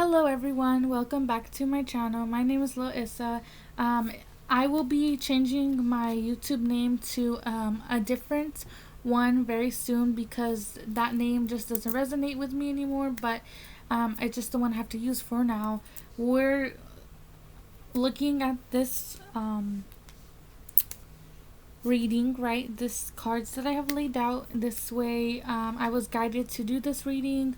Hello everyone, welcome back to my channel. My name is Loissa. I will be changing my YouTube name to a different one very soon because that name just doesn't resonate with me anymore, but it's just the one I have to use for now. We're looking at this reading, right? This cards that I have laid out this way. I was guided to do this reading.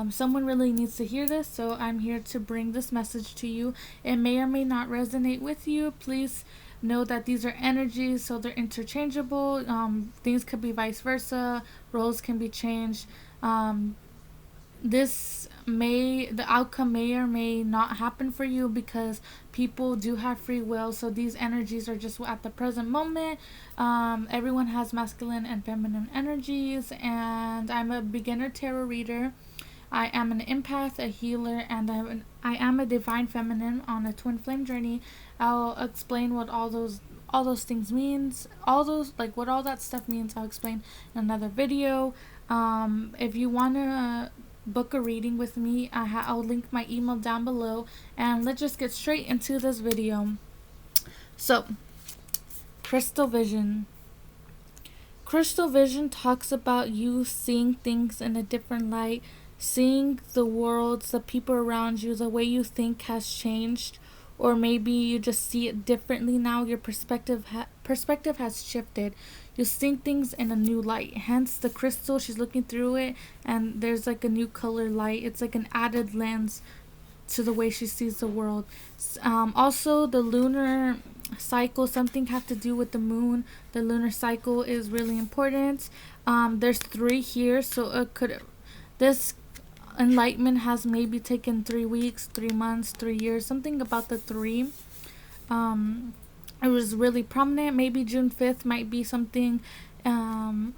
Someone really needs to hear this, so I'm here to bring this message to you. It may or may not resonate with you. Please know that these are energies, so they're interchangeable. Things could be vice versa. Roles can be changed. The outcome may or may not happen for you because people do have free will, so these energies are just at the present moment. Everyone has masculine and feminine energies, and I'm a beginner tarot reader. I am an empath, a healer, and I am a divine feminine on a twin flame journey. I'll explain what all those things means, what all that stuff means. I'll explain in another video. If you wanna book a reading with me, I'll link my email down below, and let's just get straight into this video. So, crystal vision. Crystal vision talks about you seeing things in a different light, seeing the world, the people around you, the way you think has changed, or maybe you just see it differently now. Your perspective has shifted. You see things in a new light. Hence the crystal, she's looking through it and there's like a new color light. It's like an added lens to the way she sees the world. Also, the lunar cycle, something have to do with the moon. The lunar cycle is really important. There's 3 here, so this enlightenment has maybe taken 3 weeks, 3 months, 3 years, something about the 3. It was really prominent. Maybe June 5th might be something, an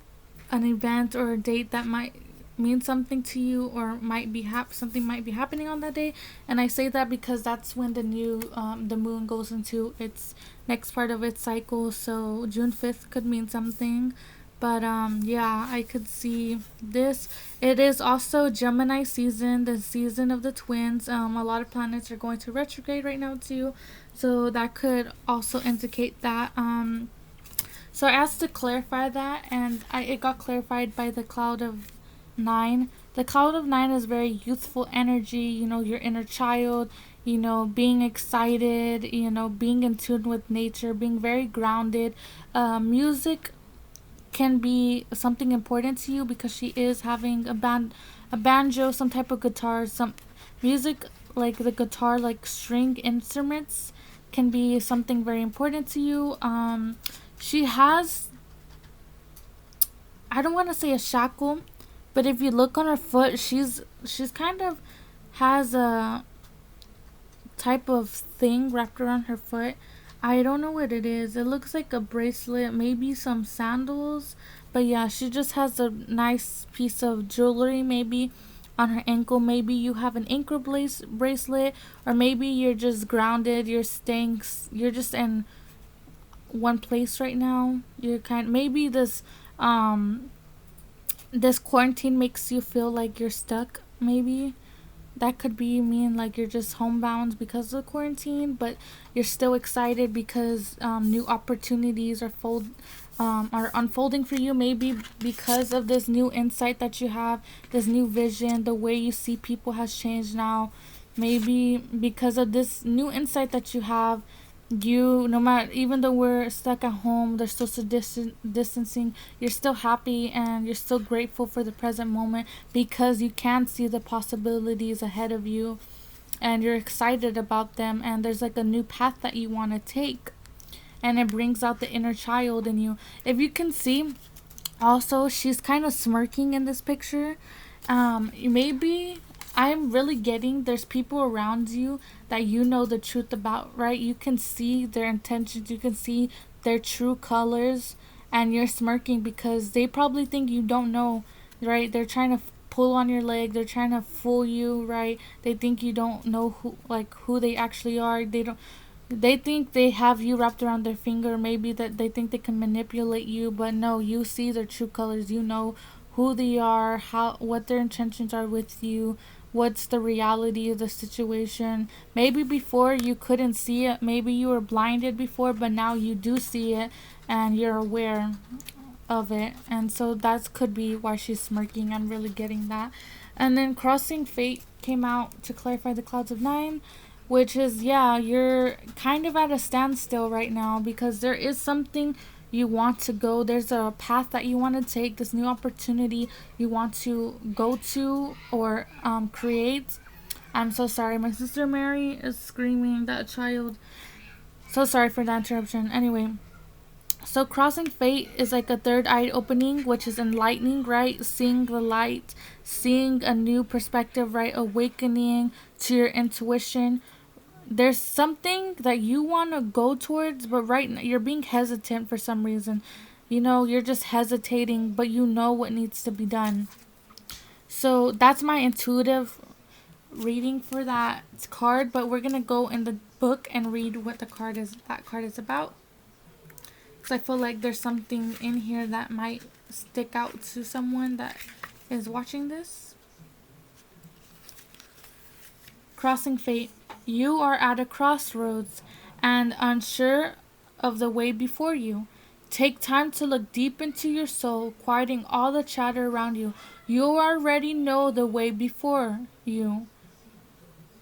event or a date that might mean something to you, or might be something might be happening on that day. And I say that because that's when the moon goes into its next part of its cycle, so June 5th could mean something. But yeah, I could see this. It is also Gemini season, the season of the twins. A lot of planets are going to retrograde right now too, so that could also indicate that. So I asked to clarify that, and it got clarified by the Cloud of 9. The Cloud of 9 is very youthful energy. Your inner child. Being excited. Being in tune with nature. Being very grounded. Music can be something important to you because she is having a banjo, some type of guitar, some music like the guitar, like string instruments, can be something very important to you. She has, I don't want to say a shackle, but if you look on her foot, she's kind of has a type of thing wrapped around her foot. I don't know what it is. It looks like a bracelet, maybe some sandals. But yeah, she just has a nice piece of jewelry maybe on her ankle. Maybe you have an ankle bracelet, or maybe you're just grounded. You're just in one place right now. Maybe this quarantine makes you feel like you're stuck, maybe. That could be mean like you're just homebound because of quarantine, but you're still excited because new opportunities are unfolding for you. Maybe because of this new insight that you have, this new vision, the way you see people has changed now. Maybe because of this new insight that you have, no matter, even though we're stuck at home, there's social distancing, you're still happy and you're still grateful for the present moment because you can see the possibilities ahead of you and you're excited about them, and there's like a new path that you want to take, and it brings out the inner child in you. If you can see, also she's kind of smirking in this picture. Maybe I'm really getting there's people around you that you know the truth about, right? You can see their intentions, you can see their true colors, and you're smirking because they probably think you don't know, right? They're trying to pull on your leg, they're trying to fool you, right? They think you don't know who they actually are. They think they have you wrapped around their finger, maybe that they think they can manipulate you, but no, you see their true colors. You know who they are, what their intentions are with you, what's the reality of the situation. Maybe before you couldn't see it, maybe you were blinded before, but now you do see it and you're aware of it. And so that could be why she's smirking. I'm really getting that. And then Crossing Fate came out to clarify the Clouds of Nine, which is, yeah, you're kind of at a standstill right now because there is something you want to go. There's a path that you want to take, this new opportunity you want to go to or create. I'm so sorry. My sister Mary is screaming, that child. So sorry for that interruption. Anyway, so Crossing Fate is like a third eye opening, which is enlightening, right? Seeing the light, seeing a new perspective, right? Awakening to your intuition. There's something that you want to go towards, but right now you're being hesitant for some reason. You know, you're just hesitating, but you know what needs to be done. So that's my intuitive reading for that card, but we're going to go in the book and read what that card is about. Because I feel like there's something in here that might stick out to someone that is watching this. Crossing Fate. You are at a crossroads and unsure of the way before you. Take time to look deep into your soul, quieting all the chatter around you. You already know the way before you,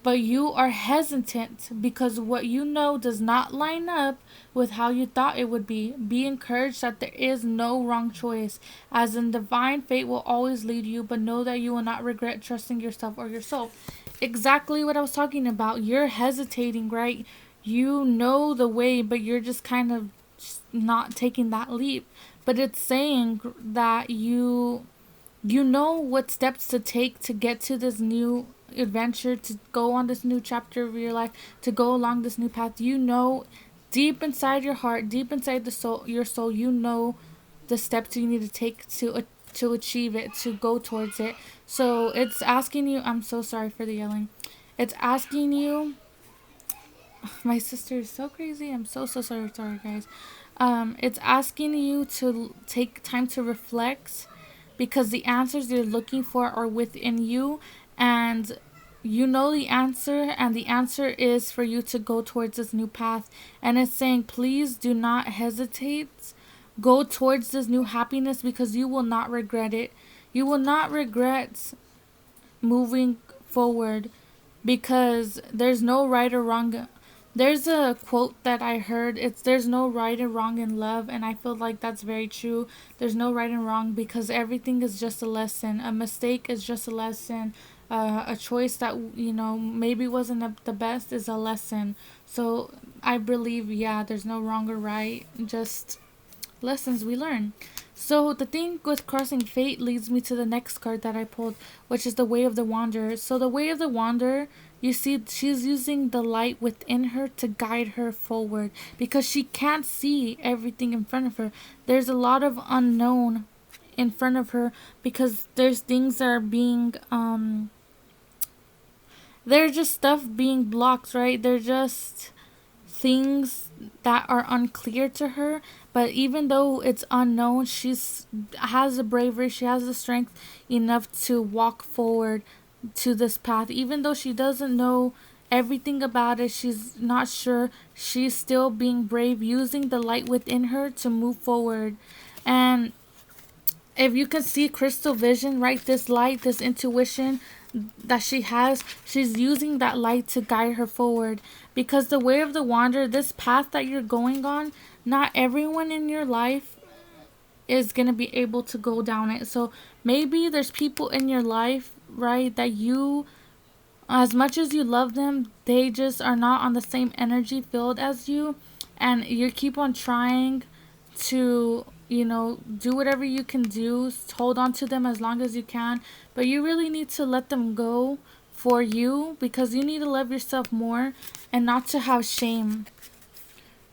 but you are hesitant because what you know does not line up with how you thought it would be. Be encouraged that there is no wrong choice, as in divine fate will always lead you, but know that you will not regret trusting yourself or your soul. Exactly what I was talking about. You're hesitating, right? You know the way, but you're just kind of just not taking that leap. But it's saying that you know what steps to take to get to this new adventure, to go on this new chapter of your life, to go along this new path. You know, deep inside your heart, deep inside your soul, you know the steps you need to take to achieve it, to go towards it. So it's asking you. I'm so sorry for the yelling. It's asking you. My sister is so crazy. I'm so sorry, guys. It's asking you to take time to reflect because the answers you're looking for are within you, and you know the answer, and the answer is for you to go towards this new path. And it's saying, please do not hesitate. Go towards this new happiness because you will not regret it. You will not regret moving forward because there's no right or wrong. There's a quote that I heard. It's there's no right and wrong in love, and I feel like that's very true. There's no right and wrong because everything is just a lesson. A mistake is just a lesson. A choice that maybe wasn't the best is a lesson. So I believe, yeah, there's no wrong or right, just lessons we learn. So the thing with Crossing Fate leads me to the next card that I pulled, which is the Way of the Wanderer. So the Way of the Wanderer, you see, she's using the light within her to guide her forward because she can't see everything in front of her. There's a lot of unknown in front of her because there's things that are being they're just stuff being blocked, right? They're just things that are unclear to her, but even though it's unknown, she's has the bravery, she has the strength enough to walk forward to this path. Even though she doesn't know everything about it, she's not sure, she's still being brave, using the light within her to move forward. And if you can see crystal vision, right, this light, this intuition that she has, she's using that light to guide her forward. Because the Way of the Wanderer, this path that you're going on, not everyone in your life is going to be able to go down it. So maybe there's people in your life, right, that you, as much as you love them, they just are not on the same energy field as you, and you keep on trying to do whatever you can do, hold on to them as long as you can, but you really need to let them go for you because you need to love yourself more and not to have shame,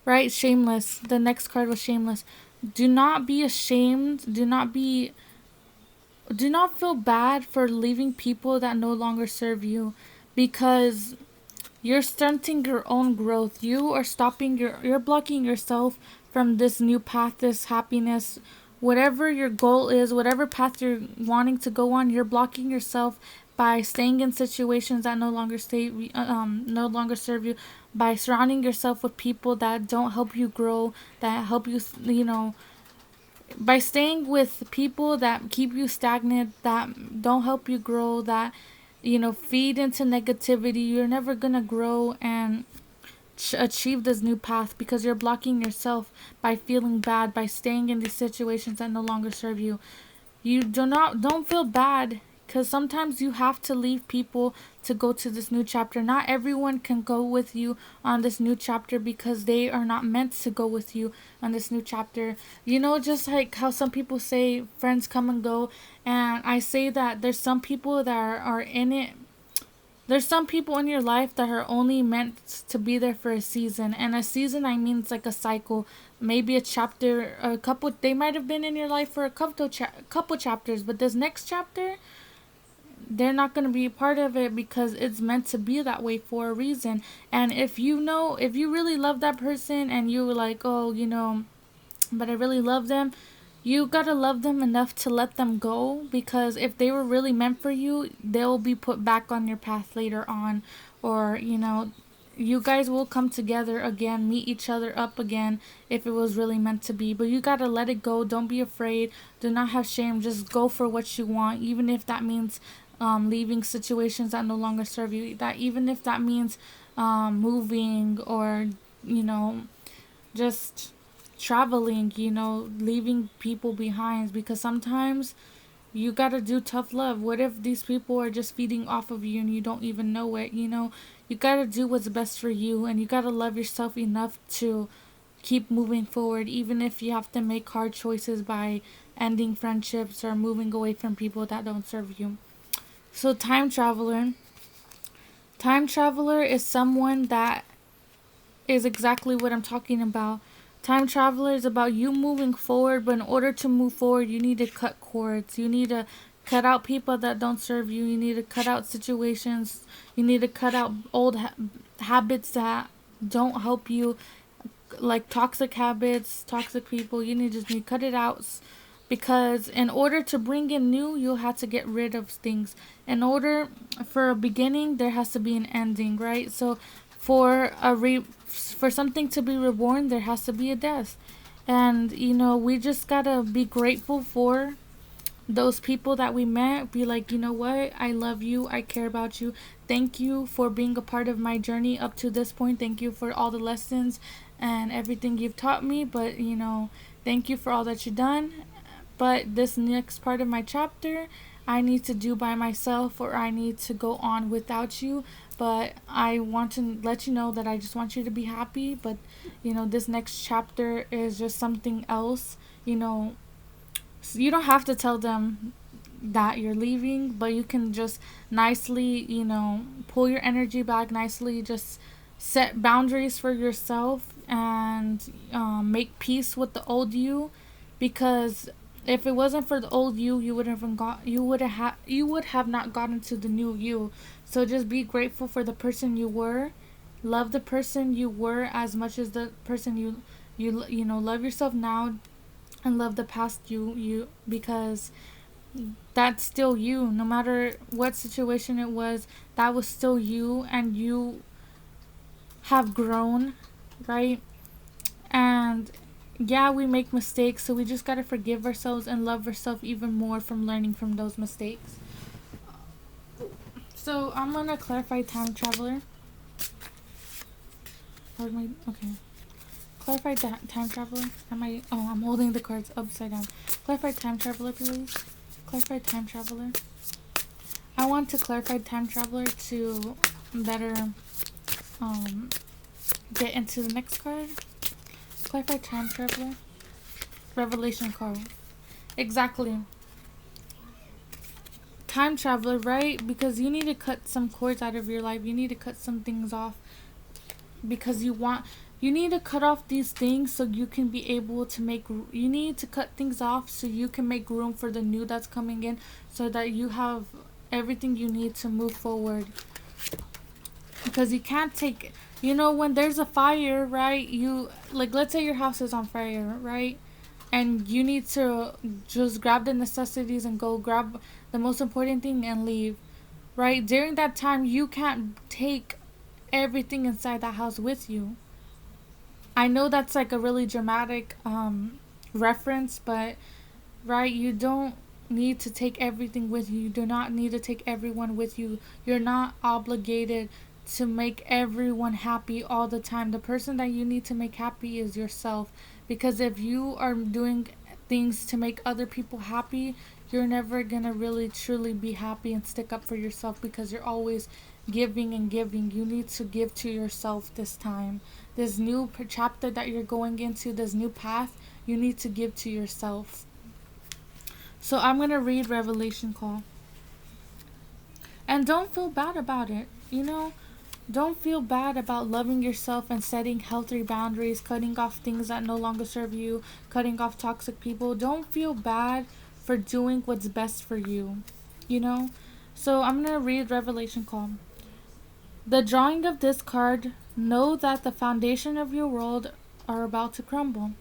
right? Shameless. The next card was Shameless. Do not be ashamed. Do not feel bad for leaving people that no longer serve you because you're stunting your own growth. You are you're blocking yourself from this new path, this happiness, whatever your goal is, whatever path you're wanting to go on, you're blocking yourself by staying in situations that no longer serve you, by surrounding yourself with people that don't help you grow, that help you, by staying with people that keep you stagnant, that don't help you grow, that feed into negativity, you're never gonna grow and achieve this new path, because you're blocking yourself by feeling bad, by staying in these situations that no longer serve you. You don't feel bad, because sometimes you have to leave people to go to this new chapter. Not everyone can go with you on this new chapter, because they are not meant to go with you on this new chapter. Just like how some people say friends come and go, and I say that there's some people that are in it. There's some people in your life that are only meant to be there for a season. And a season, I mean, it's like a cycle. Maybe a chapter, a couple, they might have been in your life for a couple chapters, but this next chapter, they're not going to be a part of it, because it's meant to be that way for a reason. And if you really love that person and you were like, oh, but I really love them, you gotta love them enough to let them go, because if they were really meant for you, they'll be put back on your path later on. Or you guys will come together again, meet each other up again, if it was really meant to be. But you gotta let it go. Don't be afraid. Do not have shame. Just go for what you want, even if that means leaving situations that no longer serve you. That even if that means moving, or just traveling, leaving people behind, because sometimes you gotta do tough love. What if these people are just feeding off of you and you don't even know it? You gotta do what's best for you, and you gotta love yourself enough to keep moving forward, even if you have to make hard choices by ending friendships or moving away from people that don't serve you. So, time traveler is someone that is exactly what I'm talking about. Time traveler is about you moving forward, but in order to move forward, you need to cut cords. You need to cut out people that don't serve you. You need to cut out situations. You need to cut out old habits that don't help you, like toxic habits, toxic people. You need to cut it out, because in order to bring in new, you'll have to get rid of things. In order for a beginning, there has to be an ending, right? So for something to be reborn, there has to be a death. And we just gotta be grateful for those people that we met. Be like, you know what, I love you, I care about you, thank you for being a part of my journey up to this point, thank you for all the lessons and everything you've taught me, but thank you for all that you've done. But this next part of my chapter, I need to do by myself, or I need to go on without you. But I want to let you know that I just want you to be happy. But this next chapter is just something else. You don't have to tell them that you're leaving, but you can just nicely, pull your energy back nicely, just set boundaries for yourself, and make peace with the old you, because if it wasn't for the old you, you would have not gotten to the new you. So just be grateful for the person you were. Love the person you were as much as the person love yourself now, and love the past you, because that's still you. No matter what situation it was, that was still you, and you have grown, right? And yeah, we make mistakes, so we just gotta forgive ourselves and love ourselves even more from learning from those mistakes. So I'm gonna clarify time traveler. Okay? Clarify time traveler. I'm holding the cards upside down. Clarify time traveler, please. Clarify time traveler. I want to clarify time traveler to better get into the next card. Clarify time traveler. Revelation card. Exactly. Time traveler, right? Because you need to cut some cords out of your life. You need to cut some things off, because you need to cut off these things so you can be able to you need to cut things off so you can make room for the new that's coming in, so that you have everything you need to move forward. Because you can't take, when there's a fire, right? Let's say your house is on fire, right? And you need to just grab the necessities and go grab the most important thing and leave. right? During that time, you can't take everything inside that house with you. I know that's like a really dramatic reference, but right, you don't need to take everything with you. You do not need to take everyone with you. You're not obligated to make everyone happy all the time. The person that you need to make happy is yourself. Because if you are doing things to make other people happy, you're never gonna really truly be happy and stick up for yourself, because you're always giving and giving. You need to give to yourself this time. This new chapter that you're going into, this new path, you need to give to yourself. So I'm going to read Revelation Call. And don't feel bad about it. Don't feel bad about loving yourself and setting healthy boundaries, cutting off things that no longer serve you, cutting off toxic people. Don't feel bad for doing what's best for you. You know? So I'm going to read Revelation Call. The drawing of this card, know that the foundation of your world are about to crumble,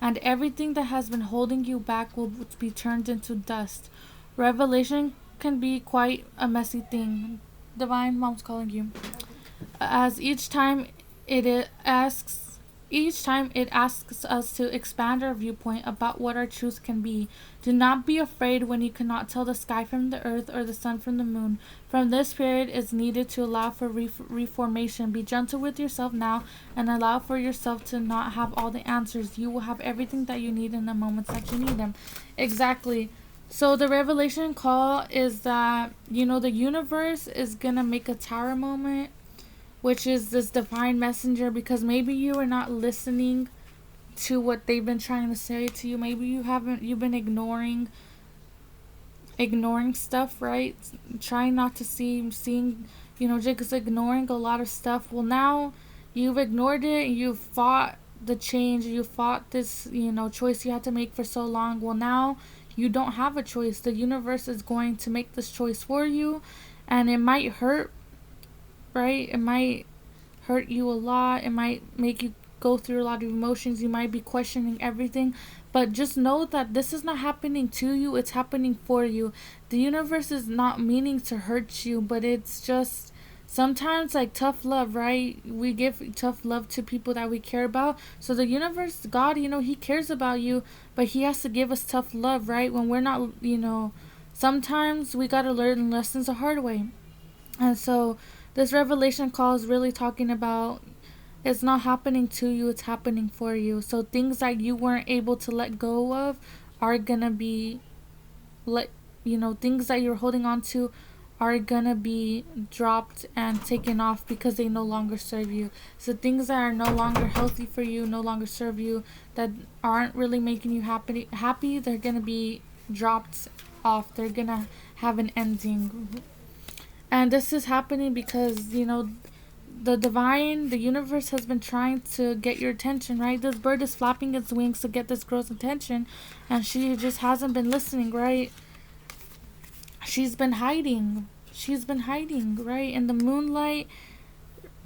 and everything that has been holding you back will be turned into dust. Revelation can be quite a messy thing. Divine Mom's calling you. As each time it asks us to expand our viewpoint about what our truth can be. Do not be afraid when you cannot tell the sky from the earth or the sun from the moon. From this period is needed to allow for reformation. Be gentle with yourself now and allow for yourself to not have all the answers. You will have everything that you need in the moments that you need them. Exactly. So the revelation call is that, the universe is going to make a tower moment, which is this divine messenger, because maybe you are not listening to what they've been trying to say to you. Maybe you've been ignoring stuff, right? Trying not to seeing, just ignoring a lot of stuff. Well, now you've ignored it, you've fought the change, you fought this, choice you had to make for so long. Well, now you don't have a choice. The universe is going to make this choice for you, and it might hurt, right? It might hurt you a lot. It might make you go through a lot of emotions. You might be questioning everything. But just know that this is not happening to you. It's happening for you. The universe is not meaning to hurt you, but it's just sometimes like tough love, right? We give tough love to people that we care about. So the universe, God, He cares about you, but He has to give us tough love, right? When we're not, sometimes we got to learn lessons the hard way. And so this revelation call is really talking about, it's not happening to you, it's happening for you. So things that you weren't able to let go of are gonna be things that you're holding on to are gonna be dropped and taken off because they no longer serve you. So things that are no longer healthy for you, no longer serve you, that aren't really making you happy, they're gonna be dropped off. They're gonna have an ending. And this is happening because, the universe has been trying to get your attention, right? This bird is flapping its wings to get this girl's attention, and she just hasn't been listening, right? She's been hiding. Right? In the moonlight,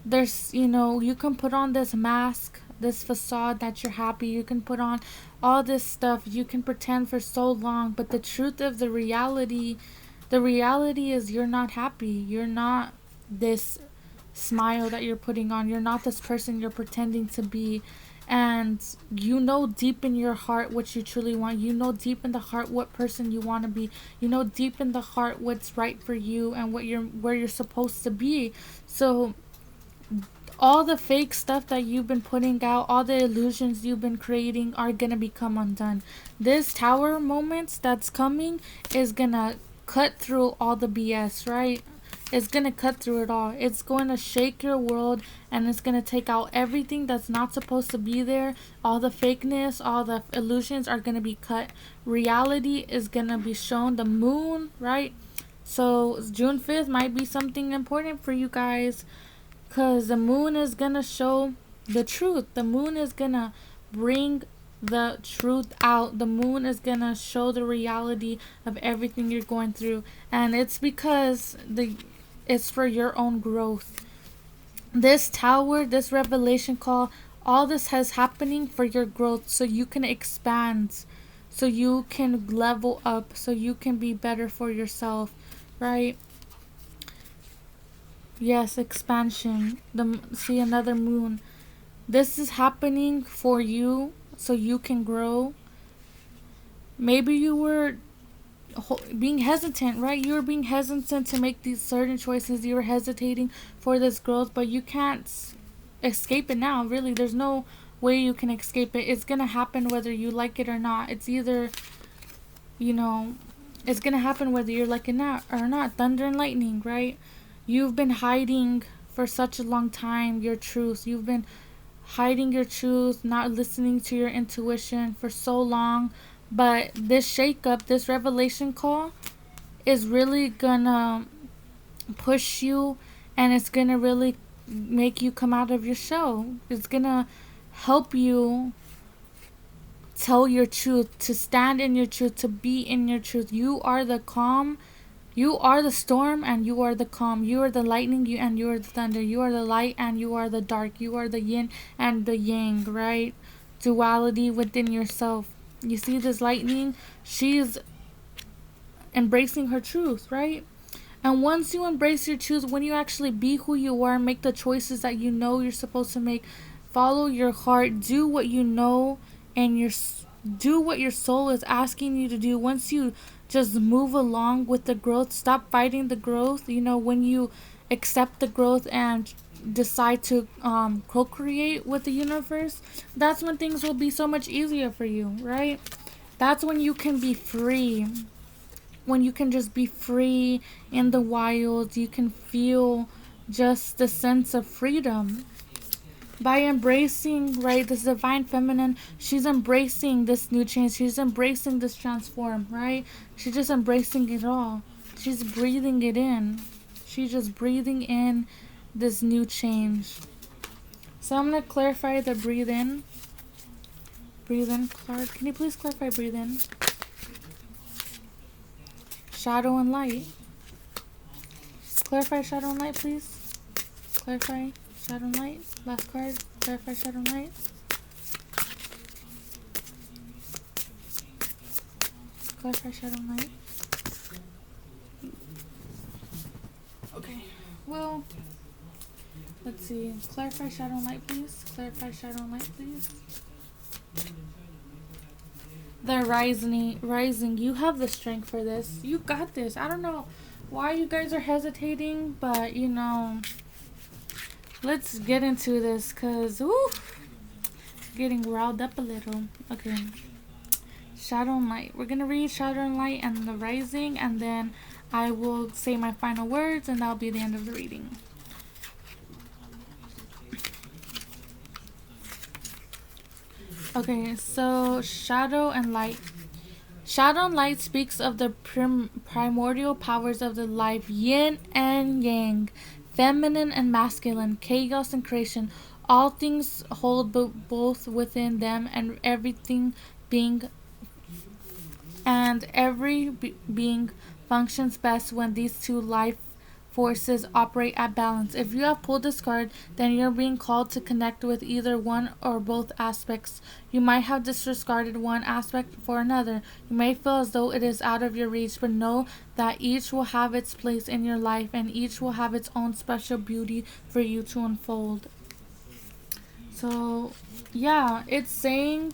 there's, you can put on this mask, this facade that you're happy. You can put on all this stuff. You can pretend for so long, but the truth of the reality is you're not happy. You're not this smile that you're putting on. You're not this person you're pretending to be. And deep in your heart what you truly want. Deep in the heart what person you want to be. Deep in the heart what's right for you and where you're supposed to be. So all the fake stuff that you've been putting out, all the illusions you've been creating are gonna become undone. This tower moment that's coming is gonna cut through all the BS, right? It's gonna cut through it all. It's going to shake your world, and it's gonna take out everything that's not supposed to be there. All the fakeness, all the illusions are gonna be cut. Reality is gonna be shown. The moon, right? So June 5th might be something important for you guys, because the moon is gonna show the truth. The moon is gonna bring the truth out. The moon is gonna show the reality of everything you're going through, and it's because it's for your own growth. This tower, this revelation call, all this has happening for your growth, so you can expand, so you can level up, so you can be better for yourself, right? Yes, expansion. See another moon. This is happening for you so you can grow. Maybe you were being hesitant, right? You were being hesitant to make these certain choices. You were hesitating for this growth, but you can't escape it now. Really, there's no way you can escape it. It's gonna happen whether you like it or not. It's either, you know, it's gonna happen whether you're like it not or not. Thunder and lightning, right? You've been hiding for such a long time your truth. You've been hiding your truth, not listening to your intuition for so long. But this shakeup, this revelation call, is really gonna push you, and it's gonna really make you come out of your shell. It's gonna help you tell your truth, to stand in your truth, to be in your truth. You are the calm, you are the storm, and you are the calm. You are the lightning, and you are the thunder. You are the light, and you are the dark. You are the yin and the yang, right? Duality within yourself. You see this lightning? She's embracing her truth, right? And once you embrace your truth, when you actually be who you are, make the choices that you know you're supposed to make, follow your heart, do what you know, and do what your soul is asking you to do. Once you just move along with the growth, stop fighting the growth. When you accept the growth and decide to co-create with the universe, that's when things will be so much easier for you, right? That's when you can be free, when you can just be free in the wild. You can feel just the sense of freedom by embracing, right, this divine feminine. She's embracing this new change. She's embracing this transform, right? She's just embracing it all. She's breathing it in. She's just breathing in this new change. So I'm going to clarify the breathe in. Breathe in card. Can you please clarify breathe in? Shadow and light. Clarify shadow and light, please. Clarify shadow and light. Last card. Clarify shadow and light. Clarify shadow and light. Okay. Well, let's see. Clarify shadow and light, please. Clarify shadow and light, please. The rising. You have the strength for this. You got this. I don't know why you guys are hesitating, but let's get into this, cause getting riled up a little. Okay. Shadow and light. We're gonna read shadow and light and the rising, and then I will say my final words, and that'll be the end of the reading. Okay, so shadow and light. Shadow and light speaks of the primordial powers of the life, yin and yang, feminine and masculine, chaos and creation. All things hold both within them, and every being functions best when these two life forces operate at balance. If you have pulled this card, then you're being called to connect with either one or both aspects. You might have disregarded one aspect for another. You may feel as though it is out of your reach, but know that each will have its place in your life, and each will have its own special beauty for you to unfold. So, yeah, it's saying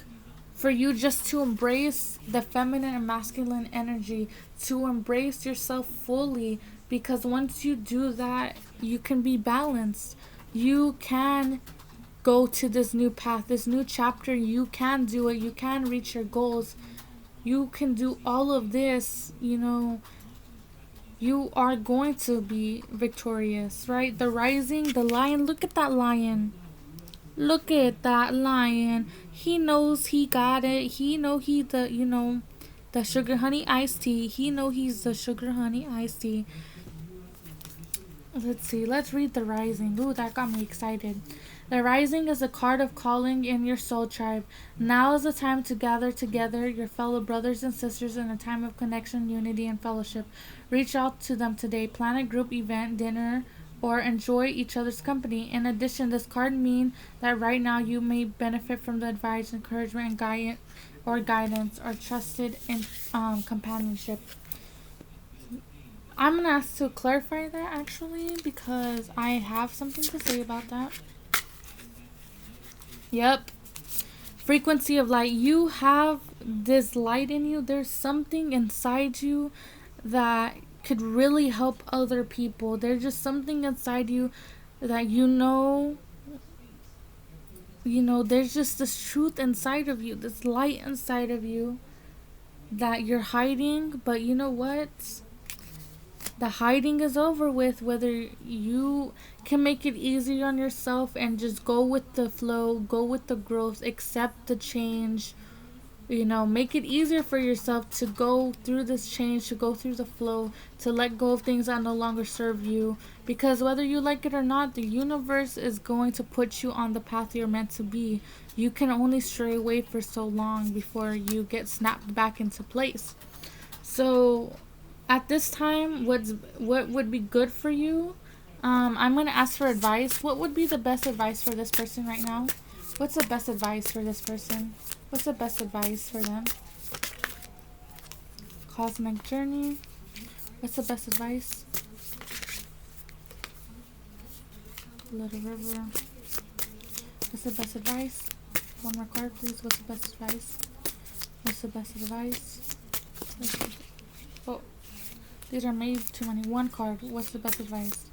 for you just to embrace the feminine and masculine energy, to embrace yourself fully, because once you do that, you can be balanced. You can go to this new path, this new chapter. You can do it. You can reach your goals. You can do all of this. You are going to be victorious, right? The rising, the lion. Look at that lion. Look at that lion. He knows he got it. He know he the sugar honey iced tea. He know he's the sugar honey iced tea. Let's see. Let's read the rising. Ooh, that got me excited. The rising is a card of calling in your soul tribe. Now is the time to gather together your fellow brothers and sisters in a time of connection, unity, and fellowship. Reach out to them today. Plan a group event, dinner, or enjoy each other's company. In addition, this card means that right now you may benefit from the advice, encouragement, and guidance, or trusted in companionship. I'm gonna ask to clarify that actually because I have something to say about that. Yep. Frequency of light. You have this light in you. There's something inside you that could really help other people. There's just something inside you that there's just this truth inside of you, this light inside of you that you're hiding, but you know what? The hiding is over with. Whether you can make it easier on yourself and just go with the flow, go with the growth, accept the change, make it easier for yourself to go through this change, to go through the flow, to let go of things that no longer serve you. Because whether you like it or not, the universe is going to put you on the path you're meant to be. You can only stray away for so long before you get snapped back into place. So at this time, what would be good for you? I'm gonna ask for advice. What would be the best advice for this person right now? What's the best advice for this person? What's the best advice for them? Cosmic journey. What's the best advice? Little river. What's the best advice? One more card, please. What's the best advice? What's the best advice? Oh, these are made too many. One card. What's the best advice?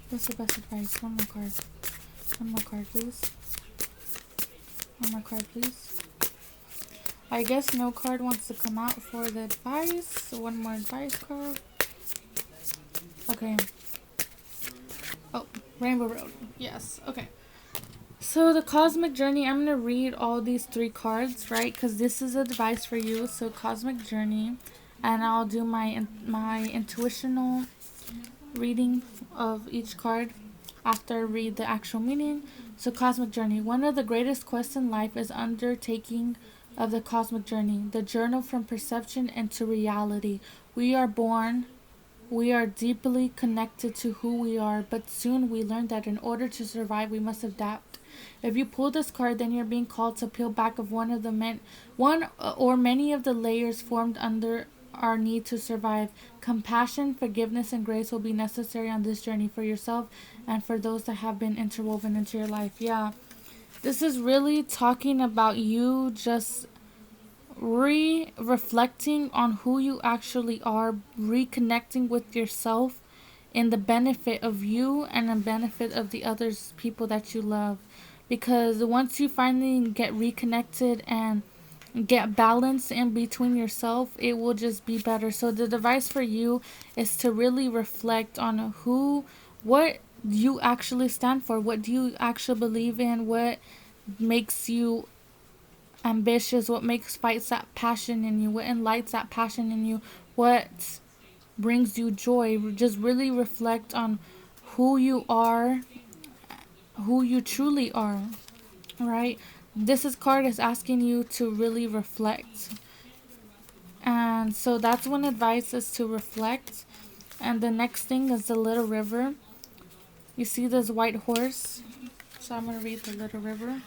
What's the best advice? One more card. One more card, please. One more card, please. I guess no card wants to come out for the advice. So one more advice card. Okay. Oh, Rainbow Road. Yes. Okay. So the Cosmic Journey, I'm going to read all these 3 cards, right? Because this is advice for you. So Cosmic Journey. And I'll do my intuitional reading of each card after I read the actual meaning. So Cosmic Journey. One of the greatest quests in life is undertaking of the cosmic journey, the journey from perception into reality. We are born, we are deeply connected to who we are, but soon we learn that in order to survive, we must adapt. If you pull this card, then you're being called to peel back of one or many of the layers formed under our need to survive. Compassion, forgiveness, and grace will be necessary on this journey for yourself and for those that have been interwoven into your life. Yeah. This is really talking about you just reflecting on who you actually are, reconnecting with yourself in the benefit of you and the benefit of the others people that you love. Because once you finally get reconnected and get balance in between yourself, it will just be better. So the advice for you is to really reflect on what you actually stand for, what do you actually believe in, what makes you ambitious, what makes fights that passion in you, what enlights that passion in you, what brings you joy. Just really reflect on who you are, who you truly are, right? Card is asking you to really reflect. And so that's one advice, is to reflect. And the next thing is the Little River. You see this white horse? So I'm going to read the Little River.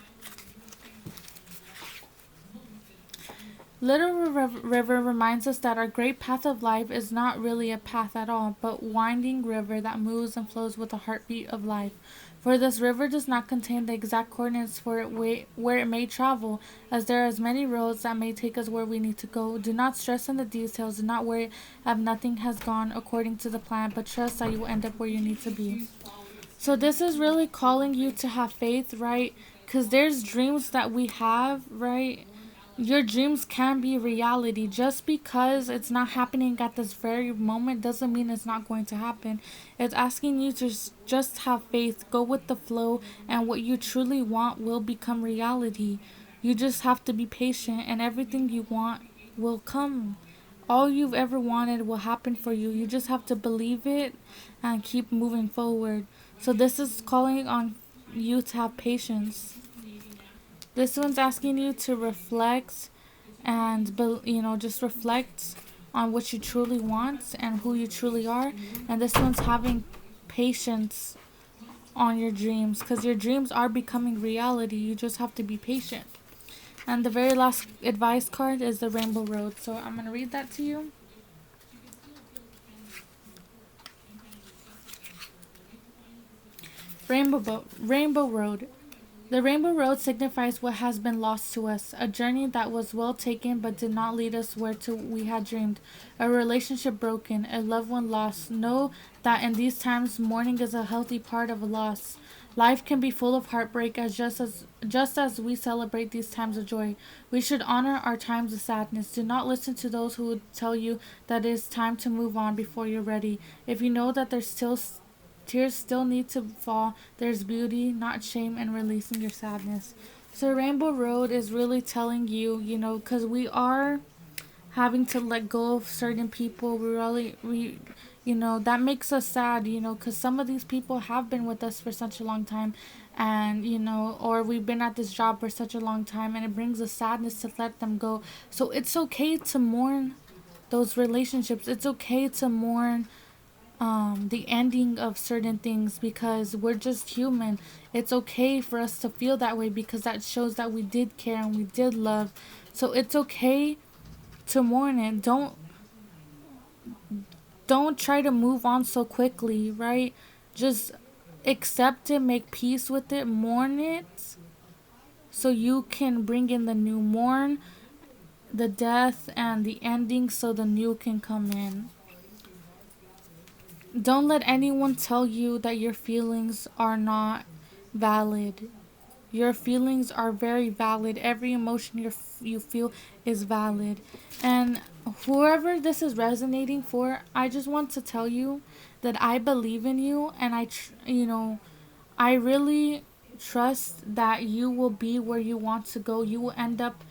Little River reminds us that our great path of life is not really a path at all, but winding river that moves and flows with the heartbeat of life. For this river does not contain the exact coordinates for where it may travel, as there are as many roads that may take us where we need to go. Do not stress on the details. Do not worry if nothing has gone according to the plan, but trust that you will end up where you need to be. So this is really calling you to have faith, right? Because there's dreams that we have, right? Your dreams can be reality. Just because it's not happening at this very moment doesn't mean it's not going to happen. It's asking you to just have faith, go with the flow, and what you truly want will become reality. You just have to be patient, and everything you want will come. All you've ever wanted will happen for you. You just have to believe it and keep moving forward. So this is calling on you to have patience. This one's asking you to reflect and, just reflect on what you truly want and who you truly are. And this one's having patience on your dreams, because your dreams are becoming reality. You just have to be patient. And the very last advice card is the Rainbow Road. So I'm going to read that to you. Rainbow Road. The Rainbow Road signifies what has been lost to us, a journey that was well taken but did not lead us where to we had dreamed, a relationship broken, a loved one lost. Know that in these times, mourning is a healthy part of a loss. Life can be full of heartbreak as we celebrate these times of joy. We should honor our times of sadness. Do not listen to those who would tell you that it is time to move on before you're ready. If you know that there's still tears still need to fall, there's beauty, not shame, in releasing your sadness. So Rainbow Road is really telling you, because we are having to let go of certain people. That makes us sad, because some of these people have been with us for such a long time, and or we've been at this job for such a long time, and it brings us sadness to let them go. So it's okay to mourn those relationships. It's okay to mourn the ending of certain things, because we're just human. It's okay for us to feel that way, because that shows that we did care and we did love. So it's okay to mourn it. Don't try to move on so quickly, right? Just accept it, make peace with it, mourn it, so you can bring in the new. Mourn the death and the ending so the new can come in. Don't let anyone tell you that your feelings are not valid. Your feelings are very valid. Every emotion you feel is valid. And whoever this is resonating for, I just want to tell you that I believe in you, and I really trust that you will be where you want to go. You will end up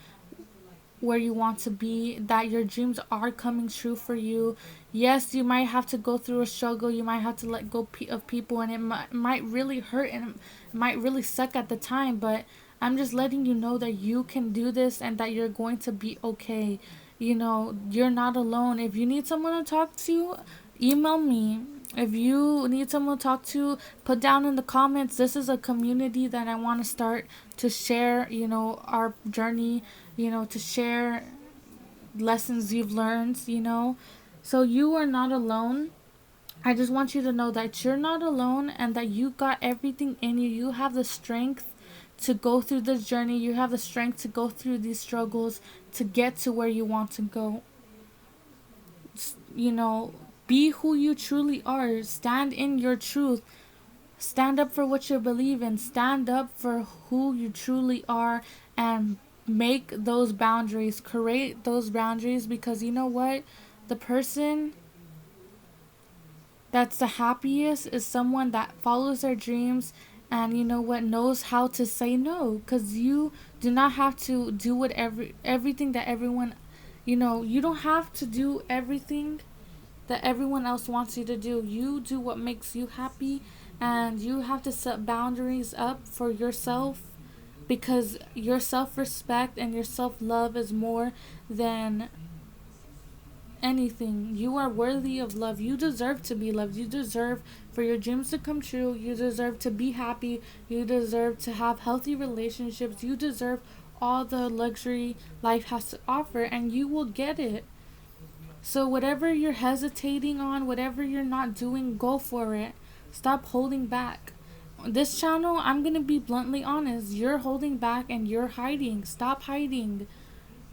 where you want to be, that your dreams are coming true for you. Yes, you might have to go through a struggle, you might have to let go of people, and it might really hurt, and it might really suck at the time, but I'm just letting you know that you can do this and that you're going to be okay. You're not alone. If you need someone to talk to, email me. If you need someone to talk to, put down in the comments. This is a community that I want to start to share, our journey, to share lessons you've learned. So you are not alone. I just want you to know that you're not alone, and that you got everything in you. You have the strength to go through this journey. You have the strength to go through these struggles to get to where you want to go. You know, be who you truly are. Stand in your truth. Stand up for what you believe in. Stand up for who you truly are, and make those boundaries. Create those boundaries, because you know what? The person that's the happiest is someone that follows their dreams, and you know what, knows how to say no, because you do not have to do everything that everyone, you don't have to do everything that everyone else wants you to do. You do what makes you happy, and you have to set boundaries up for yourself, because your self-respect and your self-love is more than anything. You are worthy of love. You deserve to be loved. You deserve for your dreams to come true. You deserve to be happy. You deserve to have healthy relationships. You deserve all the luxury life has to offer, and you will get it. So whatever you're hesitating on, whatever you're not doing, go for it. Stop holding back. This channel, I'm going to be bluntly honest. You're holding back and you're hiding. Stop hiding.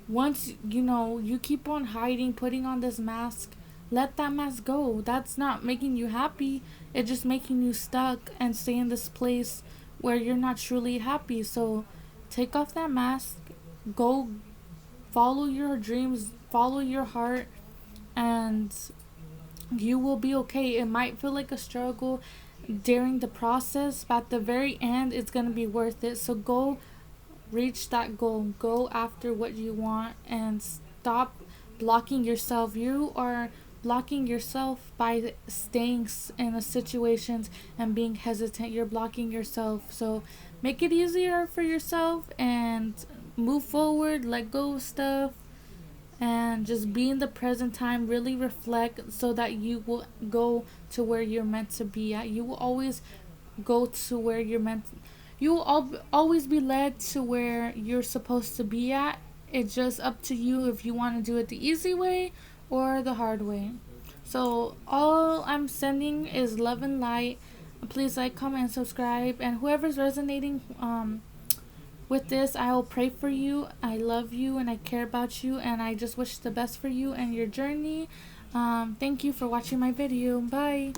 Once you keep on hiding, putting on this mask, let that mask go. That's not making you happy. It's just making you stuck and stay in this place where you're not truly happy. So take off that mask. Go follow your dreams, follow your heart, and you will be okay. It might feel like a struggle during the process, but at the very end it's going to be worth it. So go reach that goal. Go after what you want, and stop blocking yourself. You are blocking yourself by staying in a situations and being hesitant. You're blocking yourself. So make it easier for yourself and move forward. Let go of stuff, and just be in the present time. Really reflect, so that you will go to where you're meant to be at. You will always go to where you're meant to. You will always be led to where you're supposed to be at. It's just up to you if you want to do it the easy way or the hard way. So all I'm sending is love and light. Please like, comment, and subscribe. And whoever's resonating with this, I will pray for you. I love you and I care about you, and I just wish the best for you and your journey. Thank you for watching my video. Bye.